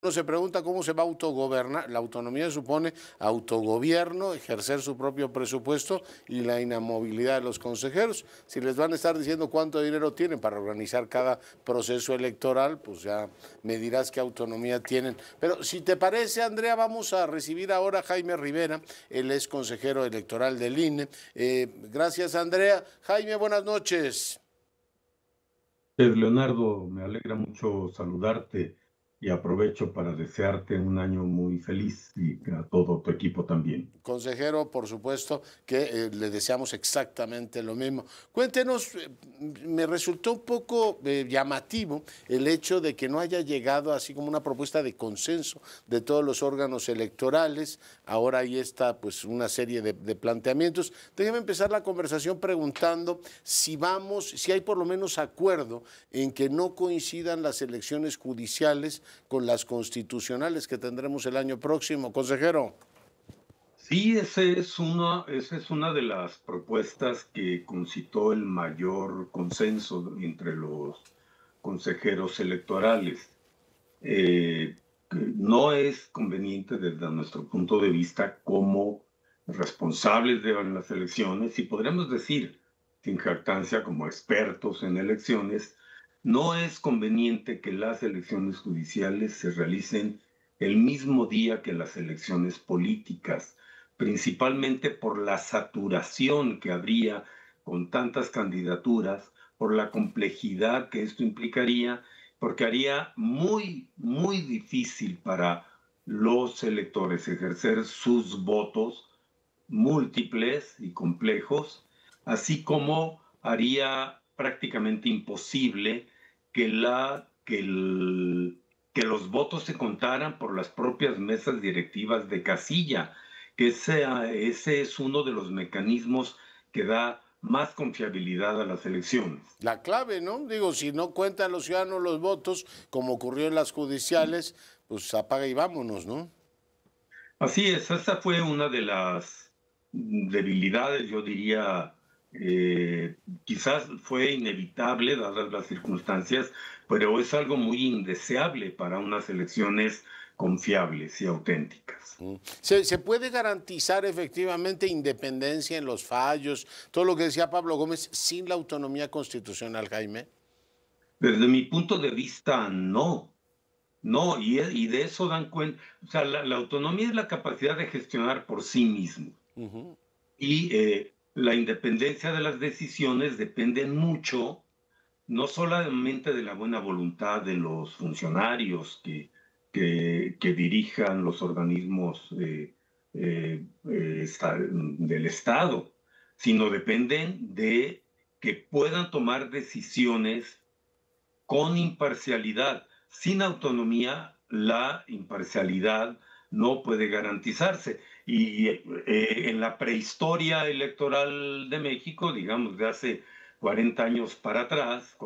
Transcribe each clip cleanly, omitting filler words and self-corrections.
Uno se pregunta cómo se va a autogobernar. La autonomía supone autogobierno, ejercer su propio presupuesto y la inamovilidad de los consejeros. Si les van a estar diciendo cuánto dinero tienen para organizar cada proceso electoral, pues ya me dirás qué autonomía tienen. Pero si te parece, Andrea, vamos a recibir ahora a Jaime Rivera, él es consejero electoral del INE. Gracias, Andrea. Jaime, buenas noches. Leonardo, me alegra mucho saludarte y aprovecho para desearte un año muy feliz y a todo tu equipo también. Consejero, por supuesto que le deseamos exactamente lo mismo. Cuéntenos, me resultó un poco llamativo el hecho de que no haya llegado así como una propuesta de consenso de todos los órganos electorales. Ahora ahí está pues una serie de planteamientos. Déjeme empezar la conversación preguntando si hay por lo menos acuerdo en que no coincidan las elecciones judiciales con las constitucionales que tendremos el año próximo. Consejero. Sí, esa es una de las propuestas que concitó el mayor consenso entre los consejeros electorales. Que no es conveniente desde nuestro punto de vista como responsables de las elecciones y podríamos decir, sin jactancia, como expertos en elecciones, no es conveniente que las elecciones judiciales se realicen el mismo día que las elecciones políticas, principalmente por la saturación que habría con tantas candidaturas, por la complejidad que esto implicaría, porque haría muy difícil para los electores ejercer sus votos múltiples y complejos, así como haría prácticamente imposible que, que los votos se contaran por las propias mesas directivas de casilla, que ese es uno de los mecanismos que da más confiabilidad a las elecciones. La clave, ¿no? Digo, si no cuentan los ciudadanos los votos, como ocurrió en las judiciales, pues apaga y vámonos, ¿no? Así es, esa fue una de las debilidades, yo diría, quizás fue inevitable dadas las circunstancias, pero es algo muy indeseable para unas elecciones confiables y auténticas. Se puede garantizar efectivamente independencia en los fallos, todo lo que decía Pablo Gómez, sin la autonomía constitucional, Jaime. Desde mi punto de vista, no. No, y de eso dan cuenta. O sea, la autonomía es la capacidad de gestionar por sí mismo. Y la independencia de las decisiones depende mucho, no solamente de la buena voluntad de los funcionarios que dirijan los organismos del Estado, sino dependen de que puedan tomar decisiones con imparcialidad. Sin autonomía, la imparcialidad no puede garantizarse. Y en la prehistoria electoral de México, digamos de hace 40 años para atrás,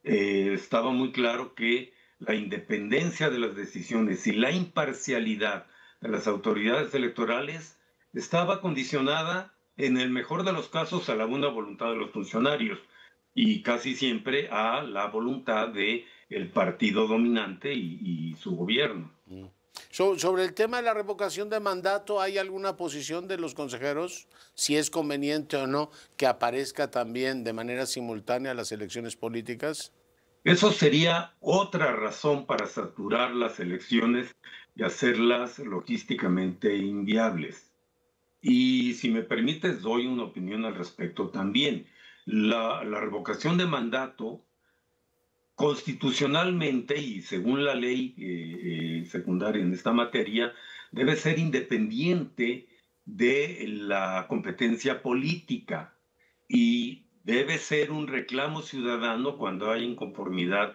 estaba muy claro que la independencia de las decisiones y la imparcialidad de las autoridades electorales estaba condicionada, en el mejor de los casos, a la buena voluntad de los funcionarios y casi siempre a la voluntad de el partido dominante y su gobierno. Sobre el tema de la revocación de mandato, ¿hay alguna posición de los consejeros? Si es conveniente o no que aparezca también de manera simultánea las elecciones políticas. Eso sería otra razón para saturar las elecciones y hacerlas logísticamente inviables. Y si me permites, doy una opinión al respecto también. La revocación de mandato constitucionalmente y según la ley secundaria en esta materia, debe ser independiente de la competencia política y debe ser un reclamo ciudadano cuando hay inconformidad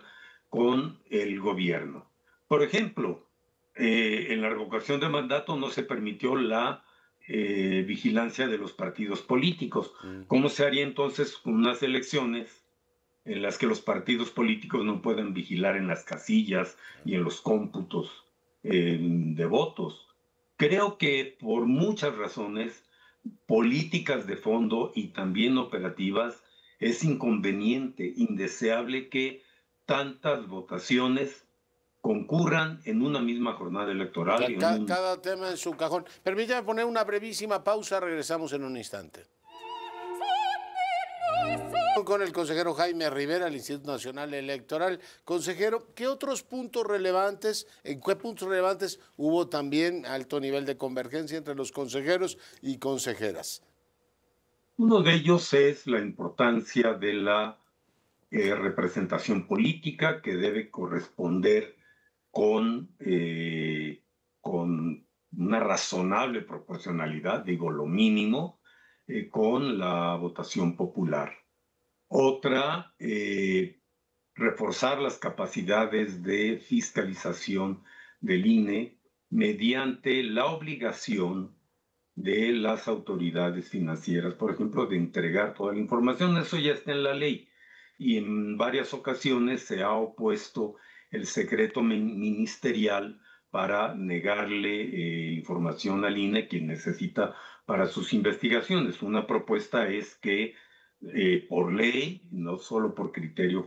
con el gobierno. Por ejemplo, en la revocación de mandato no se permitió la vigilancia de los partidos políticos. ¿Cómo se haría entonces con unas elecciones en las que los partidos políticos no pueden vigilar en las casillas y en los cómputos de votos? Creo que por muchas razones políticas de fondo y también operativas es inconveniente, indeseable que tantas votaciones concurran en una misma jornada electoral. Cada tema en su cajón. Permítame poner una brevísima pausa, regresamos en un instante. Con el consejero Jaime Rivera, del Instituto Nacional Electoral. Consejero, ¿qué otros puntos relevantes, en qué puntos relevantes hubo también alto nivel de convergencia entre los consejeros y consejeras? Uno de ellos es la importancia de la representación política que debe corresponder con una razonable proporcionalidad, digo lo mínimo, con la votación popular. Otra, reforzar las capacidades de fiscalización del INE mediante la obligación de las autoridades financieras, por ejemplo, de entregar toda la información. Eso ya está en la ley y en varias ocasiones se ha opuesto el secreto ministerial para negarle información al INE que necesita para sus investigaciones. Una propuesta es que por ley, no solo por criterio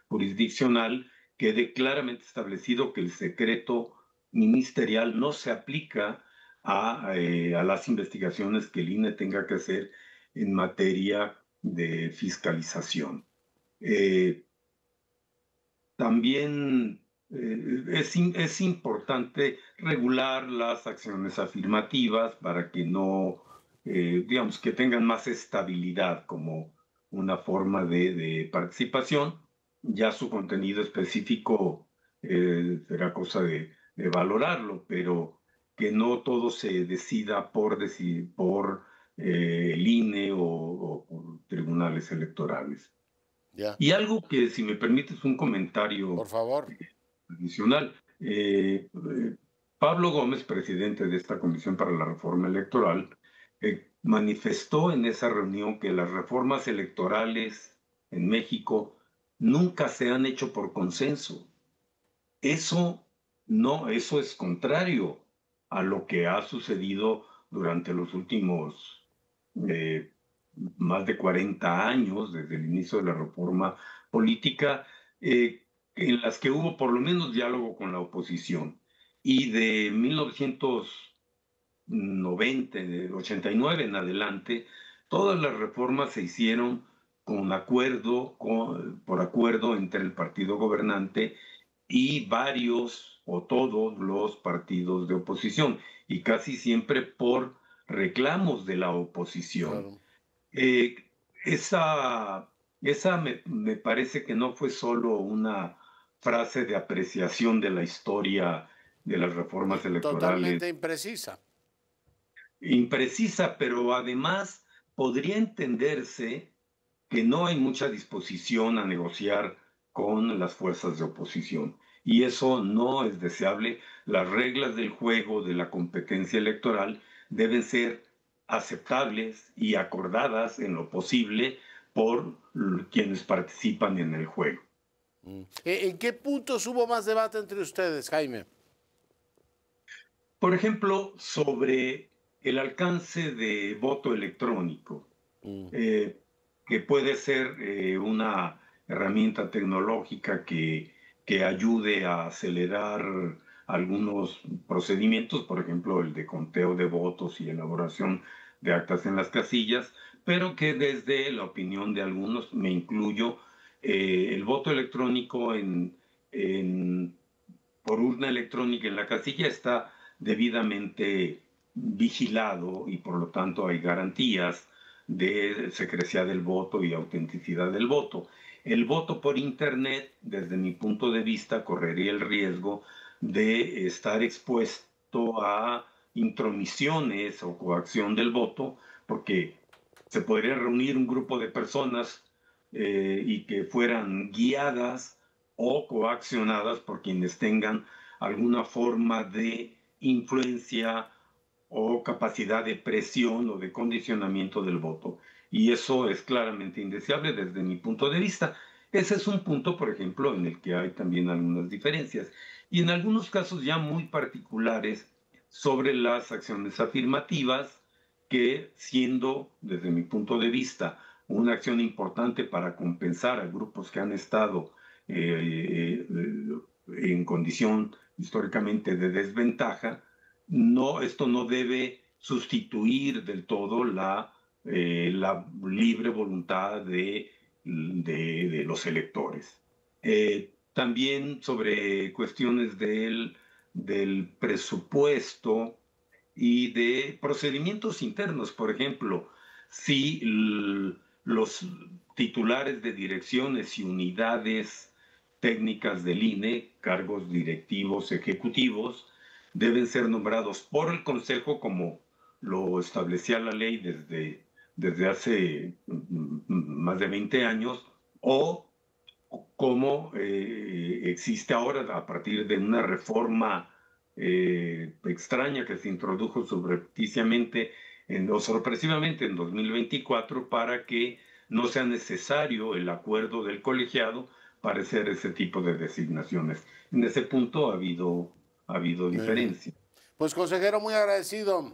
jurisdiccional, quede claramente establecido que el secreto ministerial no se aplica a las investigaciones que el INE tenga que hacer en materia de fiscalización. También es importante regular las acciones afirmativas para que no, digamos, que tengan más estabilidad como una forma de participación. Ya su contenido específico será cosa de valorarlo, pero que no todo se decida por el INE o por tribunales electorales. Ya. Y algo que, si me permites, un comentario Por favor. adicional. Pablo Gómez, presidente de esta Comisión para la Reforma Electoral, manifestó en esa reunión que las reformas electorales en México nunca se han hecho por consenso. Eso es contrario a lo que ha sucedido durante los últimos más de 40 años, desde el inicio de la reforma política, en las que hubo por lo menos diálogo con la oposición. Y de 1990, de 89 en adelante, todas las reformas se hicieron por acuerdo entre el partido gobernante y varios o todos los partidos de oposición, y casi siempre por reclamos de la oposición. Claro. Esa me parece que no fue solo una frase de apreciación de la historia de las reformas electorales. Totalmente imprecisa. Imprecisa, pero además podría entenderse que no hay mucha disposición a negociar con las fuerzas de oposición. Y eso no es deseable. Las reglas del juego de la competencia electoral deben ser aceptables y acordadas en lo posible por quienes participan en el juego. ¿En qué puntos hubo más debate entre ustedes, Jaime? Por ejemplo, sobre el alcance de voto electrónico, que puede ser una herramienta tecnológica que ayude a acelerar algunos procedimientos, por ejemplo, el de conteo de votos y elaboración de actas en las casillas, pero que desde la opinión de algunos, me incluyo, el voto electrónico por urna electrónica en la casilla está debidamente vigilado y por lo tanto hay garantías de secrecía del voto y autenticidad del voto. El voto por Internet, desde mi punto de vista, correría el riesgo de estar expuesto a intromisiones o coacción del voto, porque se podría reunir un grupo de personas y que fueran guiadas o coaccionadas por quienes tengan alguna forma de influencia o capacidad de presión o de condicionamiento del voto. Y eso es claramente indeseable desde mi punto de vista. Ese es un punto, por ejemplo, en el que hay también algunas diferencias. Y en algunos casos ya muy particulares sobre las acciones afirmativas, que siendo, desde mi punto de vista, una acción importante para compensar a grupos que han estado en condición históricamente de desventaja, esto no debe sustituir del todo la libre voluntad de los electores. También sobre cuestiones del presupuesto y de procedimientos internos, por ejemplo, si los titulares de direcciones y unidades técnicas del INE, cargos directivos, ejecutivos, deben ser nombrados por el Consejo como lo establecía la ley desde hace más de 20 años, o como existe ahora a partir de una reforma extraña que se introdujo subrepticiamente o sorpresivamente en 2024 para que no sea necesario el acuerdo del colegiado para hacer ese tipo de designaciones. En ese punto ha habido Muy bien. diferencia. Pues consejero, muy agradecido.